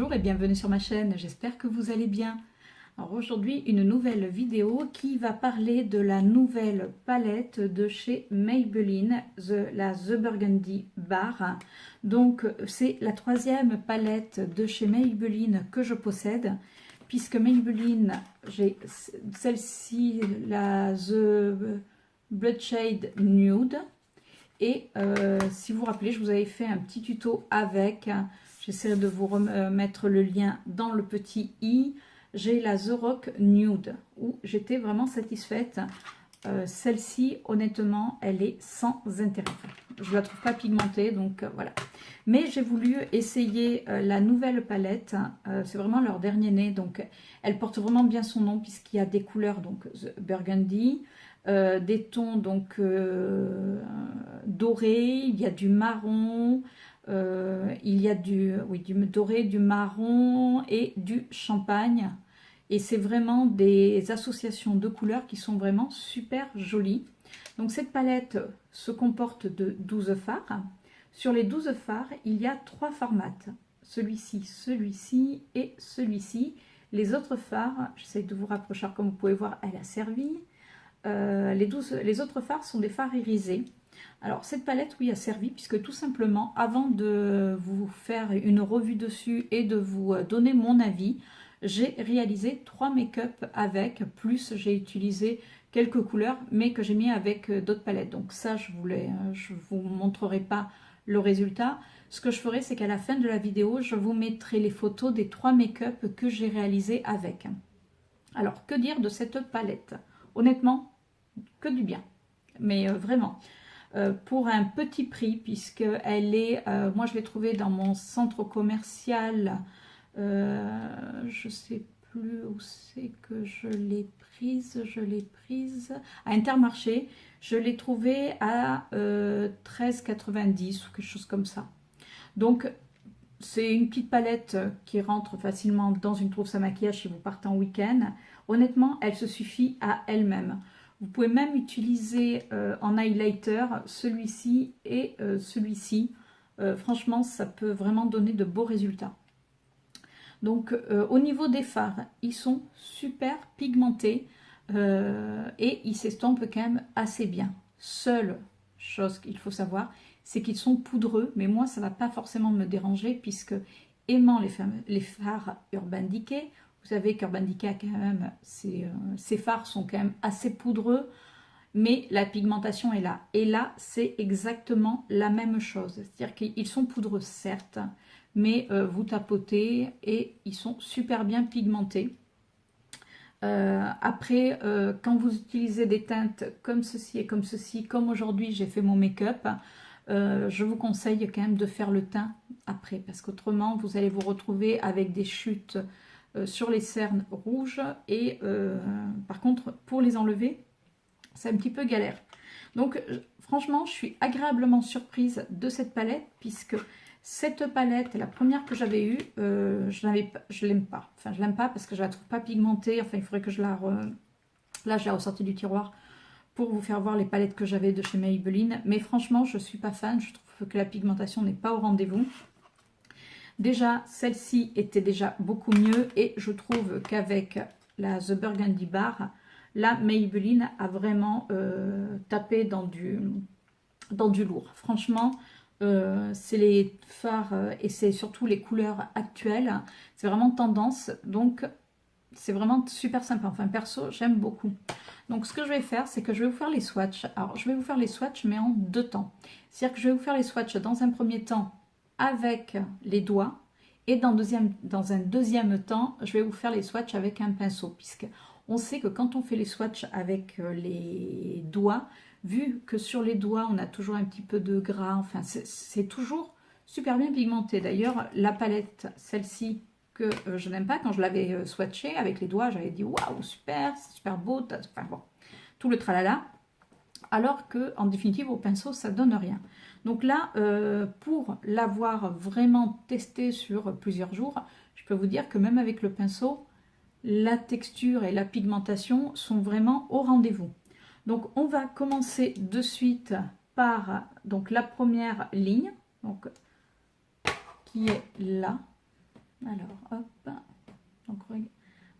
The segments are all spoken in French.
Bonjour et bienvenue sur ma chaîne, j'espère que vous allez bien. Alors aujourd'hui, une nouvelle vidéo qui va parler de la nouvelle palette de chez Maybelline, la The Burgundy Bar. Donc c'est la troisième palette de chez Maybelline que je possède, puisque Maybelline, j'ai celle-ci, la The Blood Shade Nude. Et si vous vous rappelez, je vous avais fait un petit tuto avec, j'essaierai de vous remettre le lien dans le petit i. J'ai la The Rock Nude, où j'étais vraiment satisfaite. Celle-ci, honnêtement, elle est sans intérêt. Je ne la trouve pas pigmentée, donc voilà. Mais j'ai voulu essayer la nouvelle palette. C'est vraiment leur dernier né, donc elle porte vraiment bien son nom, puisqu'il y a des couleurs, donc The Burgundy, des tons donc dorés, il y a du marron, il y a du doré, du marron et du champagne. Et c'est vraiment des associations de couleurs qui sont vraiment super jolies. Donc cette palette se comporte de 12 fards. Sur les 12 fards, il y a 3 formats. Celui-ci, celui-ci et celui-ci. Les autres fards, j'essaie de vous rapprocher, comme vous pouvez voir, elle a servi. Les autres fards sont des fards irisés. Alors cette palette, oui, a servi, puisque tout simplement, avant de vous faire une revue dessus et de vous donner mon avis, j'ai réalisé 3 make-up avec, plus j'ai utilisé quelques couleurs, mais que j'ai mis avec d'autres palettes. Donc ça, je vous montrerai pas le résultat. Ce que je ferai, c'est qu'à la fin de la vidéo, je vous mettrai les photos des 3 make-up que j'ai réalisés avec. Alors, que dire de cette palette? Honnêtement, que du bien. Mais vraiment, pour un petit prix, puisqu'elle est, moi je l'ai trouvée dans mon centre commercial, je sais plus où c'est que je l'ai prise, à Intermarché. Je l'ai trouvée à 13,90 ou quelque chose comme ça. Donc c'est une petite palette qui rentre facilement dans une trousse à maquillage si vous partez en week-end. Honnêtement, elle se suffit à elle-même. Vous pouvez même utiliser en highlighter celui-ci et celui-ci. Franchement, ça peut vraiment donner de beaux résultats. Donc, au niveau des fards, ils sont super pigmentés et ils s'estompent quand même assez bien. Seule chose qu'il faut savoir, c'est qu'ils sont poudreux, mais moi, ça ne va pas forcément me déranger puisque aimant les fards Urban Decay, vous savez qu'Urban Decay, quand même, ces fards sont quand même assez poudreux, mais la pigmentation est là. Et là, c'est exactement la même chose. C'est-à-dire qu'ils sont poudreux, certes, mais vous tapotez et ils sont super bien pigmentés. Après, quand vous utilisez des teintes comme ceci et comme ceci, comme aujourd'hui j'ai fait mon make-up, je vous conseille quand même de faire le teint après, parce qu'autrement vous allez vous retrouver avec des chutes sur les cernes rouges et par contre pour les enlever c'est un petit peu galère. Donc franchement je suis agréablement surprise de cette palette, puisque cette palette, la première que j'avais eue, je l'aime pas. Enfin, je l'aime pas parce que je la trouve pas pigmentée. Enfin, il faudrait que je la... Là, je l'ai ressortie du tiroir pour vous faire voir les palettes que j'avais de chez Maybelline. Mais franchement, je suis pas fan. Je trouve que la pigmentation n'est pas au rendez-vous. Déjà, celle-ci était déjà beaucoup mieux. Et je trouve qu'avec la The Burgundy Bar, la Maybelline a vraiment tapé dans du lourd. Franchement... c'est les fards et c'est surtout les couleurs actuelles, c'est vraiment tendance, donc c'est vraiment super sympa. Enfin perso j'aime beaucoup. Donc ce que je vais faire, c'est que je vais vous faire les swatchs. Alors je vais vous faire les swatchs mais en 2 temps, c'est à dire que je vais vous faire les swatchs dans un premier temps avec les doigts et dans un deuxième temps je vais vous faire les swatchs avec un pinceau, puisque on sait que quand on fait les swatchs avec les doigts, vu que sur les doigts on a toujours un petit peu de gras, enfin c'est toujours super bien pigmenté. D'ailleurs la palette, celle-ci que je n'aime pas, quand je l'avais swatché avec les doigts, j'avais dit waouh super, c'est super beau, enfin bon, tout le tralala, alors que en définitive au pinceau ça donne rien. Donc là pour l'avoir vraiment testé sur plusieurs jours, je peux vous dire que même avec le pinceau, la texture et la pigmentation sont vraiment au rendez-vous. Donc on va commencer de suite par donc la première ligne, donc qui est là. Alors, hop.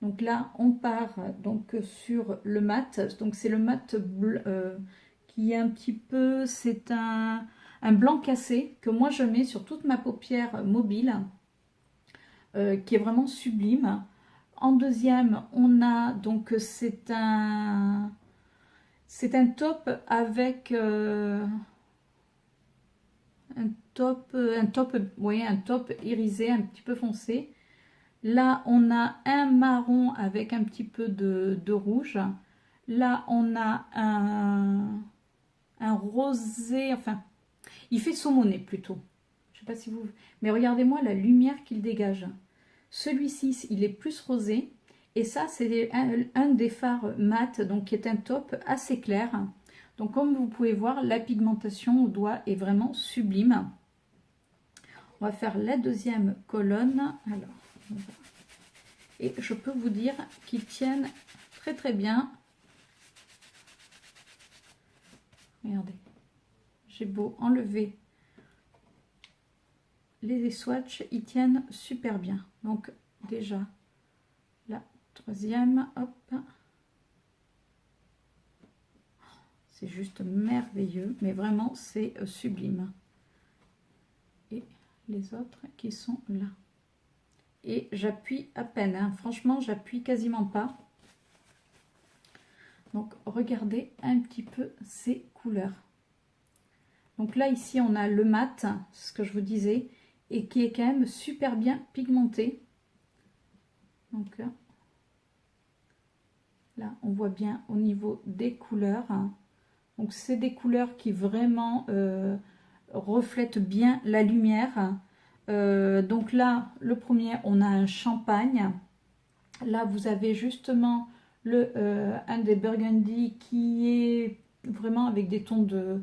Donc là, on part donc sur le mat. Donc c'est le mat qui est un petit peu, c'est un blanc cassé que moi je mets sur toute ma paupière mobile, qui est vraiment sublime. En deuxième, on a donc c'est un top avec un top irisé, un petit peu foncé. Là, on a un marron avec un petit peu de rouge. Là, on a un rosé, enfin, il fait saumoné plutôt. Je sais pas si vous... Mais regardez-moi la lumière qu'il dégage. Celui-ci, il est plus rosé. Et ça, c'est un des fards mat, donc qui est un top assez clair. Donc, comme vous pouvez voir, la pigmentation au doigt est vraiment sublime. On va faire la deuxième colonne. Alors, et je peux vous dire qu'ils tiennent très très bien. Regardez, j'ai beau enlever les swatchs, ils tiennent super bien. Donc déjà, la troisième, hop. C'est juste merveilleux, mais vraiment c'est sublime. Et les autres qui sont là. Et j'appuie à peine, hein. Franchement j'appuie quasiment pas. Donc regardez un petit peu ces couleurs. Donc là ici on a le mat, ce que je vous disais, et qui est quand même super bien pigmenté. Donc là on voit bien au niveau des couleurs. Donc c'est des couleurs qui vraiment reflètent bien la lumière. Donc là le premier on a un champagne. Là vous avez justement un des burgundy qui est vraiment avec des tons de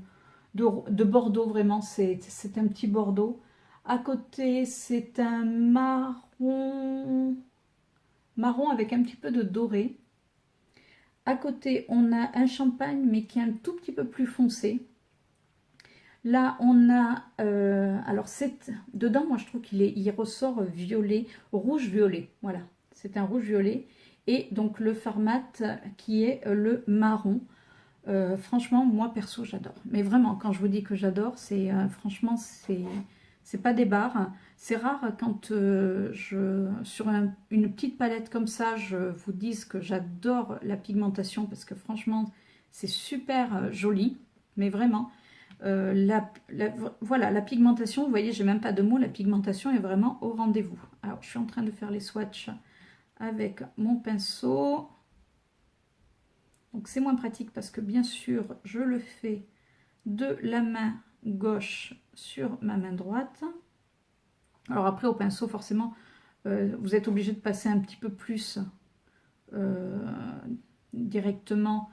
Bordeaux, vraiment c'est un petit Bordeaux. À côté c'est un marron avec un petit peu de doré. À côté on a un champagne mais qui est un tout petit peu plus foncé. Là on a alors c'est dedans, moi je trouve il ressort violet, rouge violet, voilà, c'est un rouge violet. Et donc le fard mat qui est le marron. Franchement moi perso j'adore, mais vraiment quand je vous dis que j'adore, c'est franchement c'est pas des barres. C'est rare quand sur une petite palette comme ça je vous dise que j'adore la pigmentation, parce que franchement c'est super joli, mais vraiment voilà, la pigmentation, vous voyez, j'ai même pas de mots, la pigmentation est vraiment au rendez-vous. Alors je suis en train de faire les swatchs avec mon pinceau. Donc c'est moins pratique parce que bien sûr je le fais de la main gauche sur ma main droite. Alors après au pinceau forcément vous êtes obligé de passer un petit peu plus directement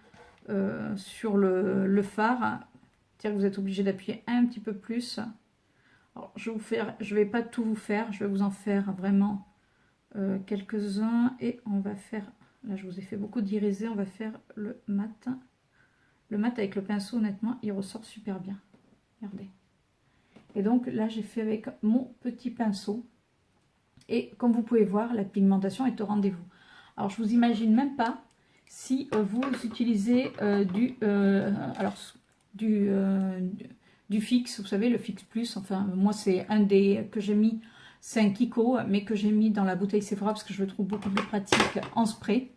sur le fard. C'est-à-dire que vous êtes obligé d'appuyer un petit peu plus. Alors, je vais pas tout vous faire, je vais vous en faire vraiment quelques-uns. Et on va faire, là je vous ai fait beaucoup d'irisé, on va faire le mat. Le mat avec le pinceau, honnêtement, il ressort super bien. Regardez. Et donc là, j'ai fait avec mon petit pinceau. Et comme vous pouvez voir, la pigmentation est au rendez-vous. Alors, je vous imagine même pas si vous utilisez du fixe, vous savez, le fixe plus. Enfin, moi, c'est un des que j'ai mis, c'est un Kiko, mais que j'ai mis dans la bouteille Sephora parce que je le trouve beaucoup plus pratique en spray.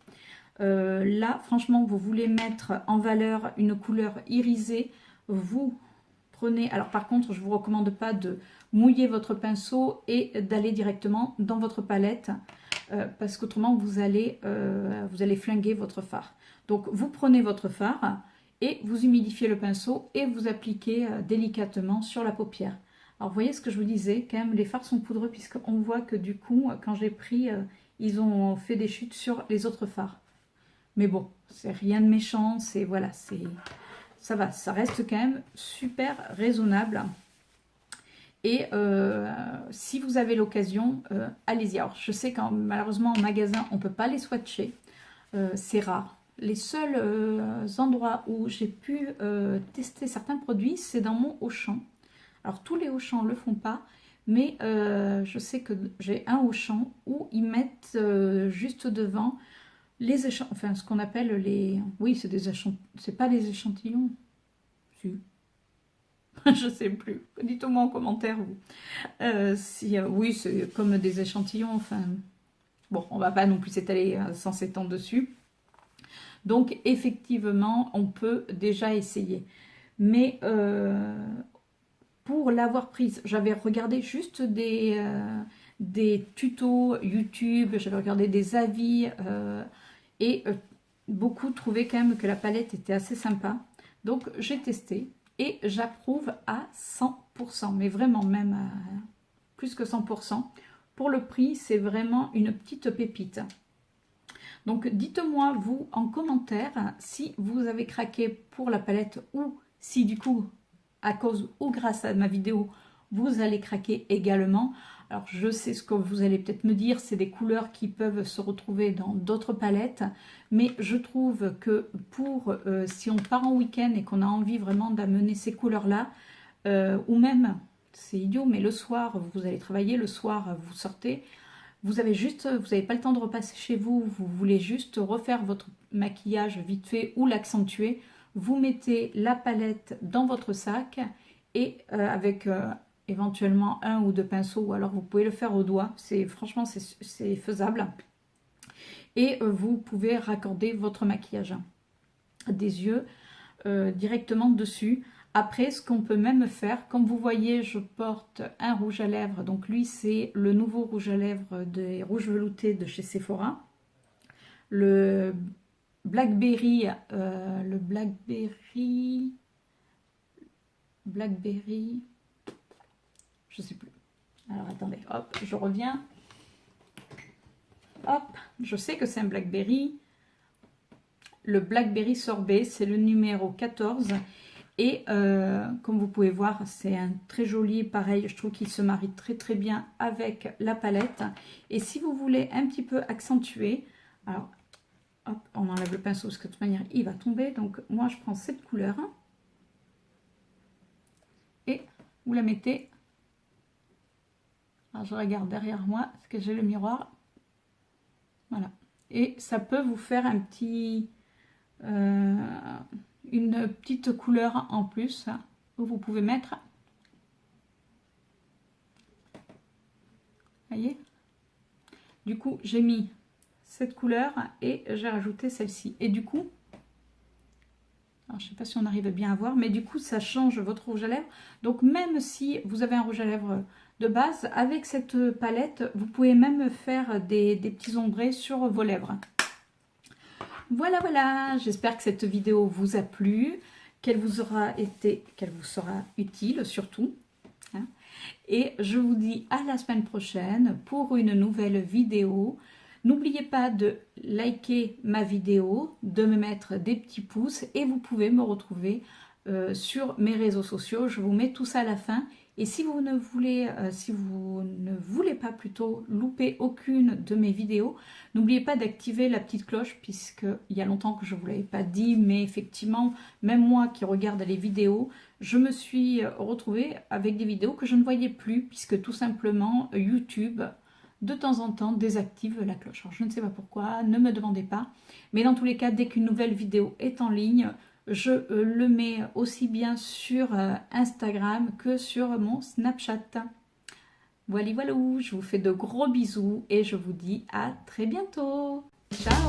Là, franchement, vous voulez mettre en valeur une couleur irisée, vous prenez... Alors par contre, je ne vous recommande pas de mouiller votre pinceau et d'aller directement dans votre palette, parce qu'autrement, vous allez flinguer votre fard. Donc, vous prenez votre fard et vous humidifiez le pinceau et vous appliquez délicatement sur la paupière. Alors, vous voyez ce que je vous disais, quand même, les fards sont poudreux, puisqu'on voit que du coup, quand j'ai pris, ils ont fait des chutes sur les autres fards. Mais bon, c'est rien de méchant, c'est voilà, ça va, ça reste quand même super raisonnable. Et si vous avez l'occasion, allez-y. Alors je sais que malheureusement en magasin on ne peut pas les swatcher, c'est rare. Les seuls endroits où j'ai pu tester certains produits, c'est dans mon Auchan. Alors tous les Auchan ne le font pas, mais je sais que j'ai un Auchan où ils mettent juste devant les échantillons, enfin ce qu'on appelle les... Oui, c'est des échantillons, c'est pas des échantillons. Si. Je sais plus. Dites-moi en commentaire, vous. Si, oui, c'est comme des échantillons, enfin... Bon, on va pas non plus s'étaler sans s'étendre dessus. Donc, effectivement, on peut déjà essayer. Mais pour l'avoir prise, j'avais regardé juste des tutos YouTube, j'avais regardé des avis et beaucoup trouvaient quand même que la palette était assez sympa. Donc, j'ai testé et j'approuve à 100%, mais vraiment même à plus que 100%. Pour le prix, c'est vraiment une petite pépite. Donc, dites-moi, vous, en commentaire, si vous avez craqué pour la palette ou si, du coup, à cause ou grâce à ma vidéo, vous allez craquer également. Alors, je sais ce que vous allez peut-être me dire, c'est des couleurs qui peuvent se retrouver dans d'autres palettes, mais je trouve que pour, si on part en week-end et qu'on a envie vraiment d'amener ces couleurs-là, ou même, c'est idiot, mais le soir, vous allez travailler, le soir, vous sortez, vous n'avez pas le temps de repasser chez vous, vous voulez juste refaire votre maquillage vite fait ou l'accentuer, vous mettez la palette dans votre sac et avec éventuellement un ou deux pinceaux, ou alors vous pouvez le faire au doigt, franchement c'est faisable. Et vous pouvez raccorder votre maquillage des yeux directement dessus. Après, ce qu'on peut même faire, comme vous voyez, je porte un rouge à lèvres. Donc lui, c'est le nouveau rouge à lèvres des rouges veloutés de chez Sephora. Le Blackberry, Blackberry, je sais plus. Alors attendez, hop, je reviens. Hop, je sais que c'est un Blackberry. Le Blackberry sorbet, c'est le numéro 14. Et comme vous pouvez voir, c'est un très joli, pareil, je trouve qu'il se marie très très bien avec la palette. Et si vous voulez un petit peu accentuer, alors hop, on enlève le pinceau parce que de toute manière il va tomber. Donc moi je prends cette couleur et vous la mettez. Alors je regarde derrière moi parce que j'ai le miroir. Voilà. Et ça peut vous faire un petit... une petite couleur en plus que vous pouvez mettre. Voyez, du coup j'ai mis cette couleur et j'ai rajouté celle-ci et du coup, alors je sais pas si on arrive bien à voir, mais du coup ça change votre rouge à lèvres. Donc même si vous avez un rouge à lèvres de base, avec cette palette vous pouvez même faire des petits ombrés sur vos lèvres. Voilà, j'espère que cette vidéo vous a plu, qu'elle vous sera utile surtout. Hein. Et je vous dis à la semaine prochaine pour une nouvelle vidéo. N'oubliez pas de liker ma vidéo, de me mettre des petits pouces et vous pouvez me retrouver sur mes réseaux sociaux. Je vous mets tout ça à la fin. Et si vous ne voulez, pas plutôt louper aucune de mes vidéos, n'oubliez pas d'activer la petite cloche puisqu'il y a longtemps que je ne vous l'avais pas dit, mais effectivement, même moi qui regarde les vidéos, je me suis retrouvée avec des vidéos que je ne voyais plus puisque tout simplement YouTube, de temps en temps, désactive la cloche. Alors, je ne sais pas pourquoi, ne me demandez pas, mais dans tous les cas, dès qu'une nouvelle vidéo est en ligne, je le mets aussi bien sur Instagram que sur mon Snapchat. Voilà, voilà, je vous fais de gros bisous et je vous dis à très bientôt. Ciao!